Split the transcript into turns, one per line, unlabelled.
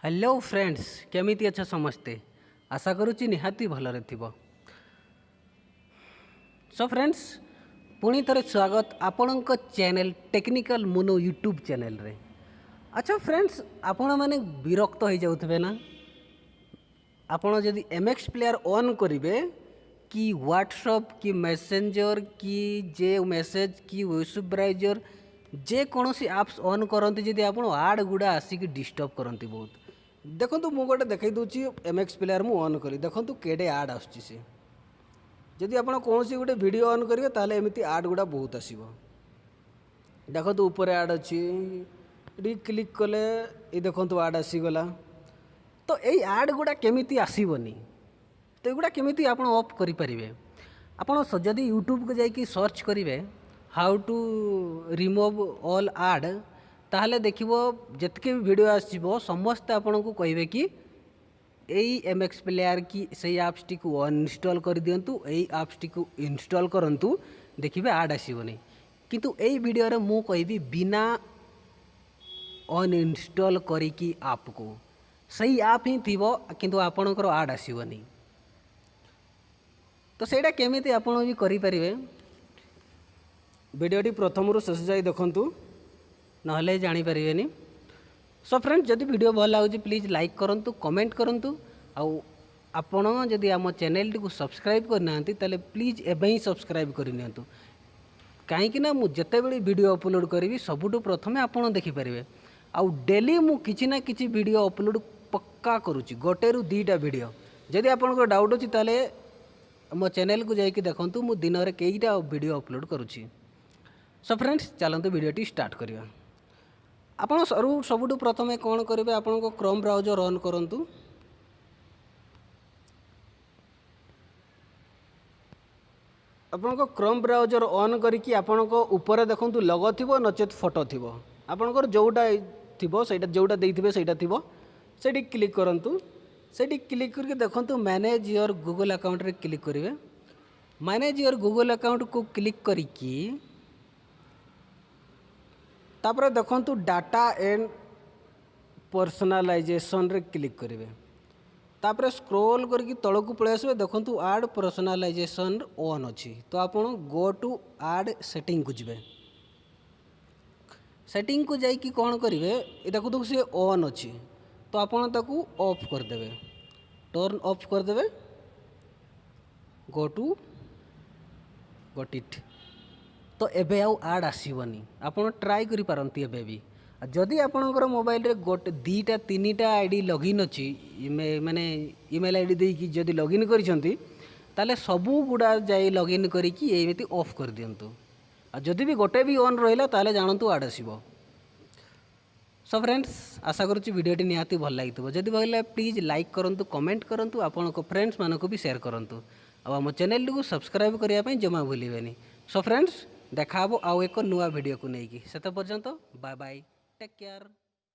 Hello friends केमिति अच्छा समस्ते आशा करुच्ची निहाती भलरे थिबो। सो फ्रेंड्स पुणी थरे स्वागत आपणक चैनल टेक्निकल मोनो यूट्यूब चैनल रे। अच्छा फ्रेंड्स आपण माने विरक्त हो जाउथबे ना आपण जदि एमएक्स प्लेयर ऑन करिवे कि व्हाट्सएप कि मैसेंजर कि जे मैसेज कि वेब ब्राउजर जे कौनसी आप्स ऑन करती जदि आपण आड गुड़ा आसिक डिस्टर्ब करती बहुत देखो मु गोटे देखई दूची एमएक्स प्लेयर मु ऑन करी देखो केडे आड आसुची से जदि आपण कौन गोटे वीडियो ऑन करेंगे ताले एमती आड गुड़ा बहुत आसो देखो ऊपर आड अच्छी ये क्लिक कले ये देखो आड आसीगला तो यही आड गुड़ा केमिति आसबनी तो युवा केमिति आप ऑफ करेंगे आपड़ जदि यूट्यूब को जाकि सर्च करेंगे हाउ टू रिमूव ऑल आड ताहले देखिबो जतके भी वीडियो आसीबो समस्त आपन को कहबे कि एई एमएक्स प्लेयर की सही ऐप्स टी को अनइंस्टॉल कर दियंतु एई ऐप्स टी को इंस्टॉल करंतु देखिबे आड आसीबोनी किंतु एई वीडियो रे मु कहबी बिना अनइंस्टॉल करिकी ऐप को सही ऐप ही थिबो किंतु आपनकर आड आसीबोनी तो सेटा केमिति आपन भी करि परिबे वीडियोटी प्रथम रु शेष जाई देखंतु नहले जानी परिबेनी। सो फ्रेंड्स जदि वीडियो भल लागुची प्लीज लाइक करंतु कमेंट करंतु आउ आपण जदि आम चैनल टी को सब्सक्राइब करना ताले प्लीज एबे ही सब्सक्राइब करनियंतु कहीं मु जितेबले वीडियो अपलोड करी सबुठु प्रथमे आपण देखिपारे आउ डेली मु किछि ना किछि वीडियो अपलोड पक्का करुच्ची गोटे रु दीटा वीडियो जदि आपनको डाउट अछि ताले मो चैनल को जाइए देखूँ मु दिन में कईटा वीडियो अपलोड करुच्ची। सो फ्रेंड्स चलते वीडियोटी स्टार्ट करिया आपण सबुठु प्रथमे कौन करेंगे आपण को क्रोम ब्राउजर ऑन करंतु आपण को क्रोम ब्राउजर ऑन करिकी आपण को ऊपर देखंतु लोगो थिबो नचेत फोटो थिबो आपणकर जोटा थिबो सेटा जोटा देइथिबे सेटा थिबो सेठी क्लिक करंतु सेठी क्लिक करके देखंतु मैनेज योर गूगल अकाउंट रे क्लिक करिवे मैनेज योर गूगल अकाउंट को क्लिक करिकी तापर देखंतु डाटा एंड पर्सनलाइजेशन रे क्लिक करेंगे तापर स्क्रॉल करके तलक पलि आसबे देखंतु आड पर्सनलाइजेशन ऑन अच्छी तो आपण गो टू आड सेटिंग को जिवे सेटिंग को जाइए कौन करेंगे ये देखो सी ऑन अच्छी तो आपण ताकू ऑफ करदे टर्न ऑफ करदे गो टू गट इट तो एबे आउ आड आसीबनी आपण ट्राई करि पारंती एबे भी जदि आपणकर मोबाइल रे गोटे दीटा तीनिटा आईडी लॉगिन अच्छी माने ईमेल आईडी देकी जदि लॉगिन करिसंती ताले सबू गुडा जाई लॉगिन करिकी एमिति ऑफ कर दियंतु जदि भी गोटे भी ऑन रहिला ताले जानंतु आड आसीबो। सो फ्रेंड्स आशा करूँ वीडियोटी निहाती भल लगी जदि भल प्लीज लाइक करंतु कमेंट करंतु आपण फ्रेंड्स मानक भी शेयर करंतु आम चैनल को सब्सक्राइब करने जमा भूलें। सो फ्रेंड्स देखा आउ एक नुआ वीडियो को लेकिन से पर्यंत बाय बाय टेक केयर।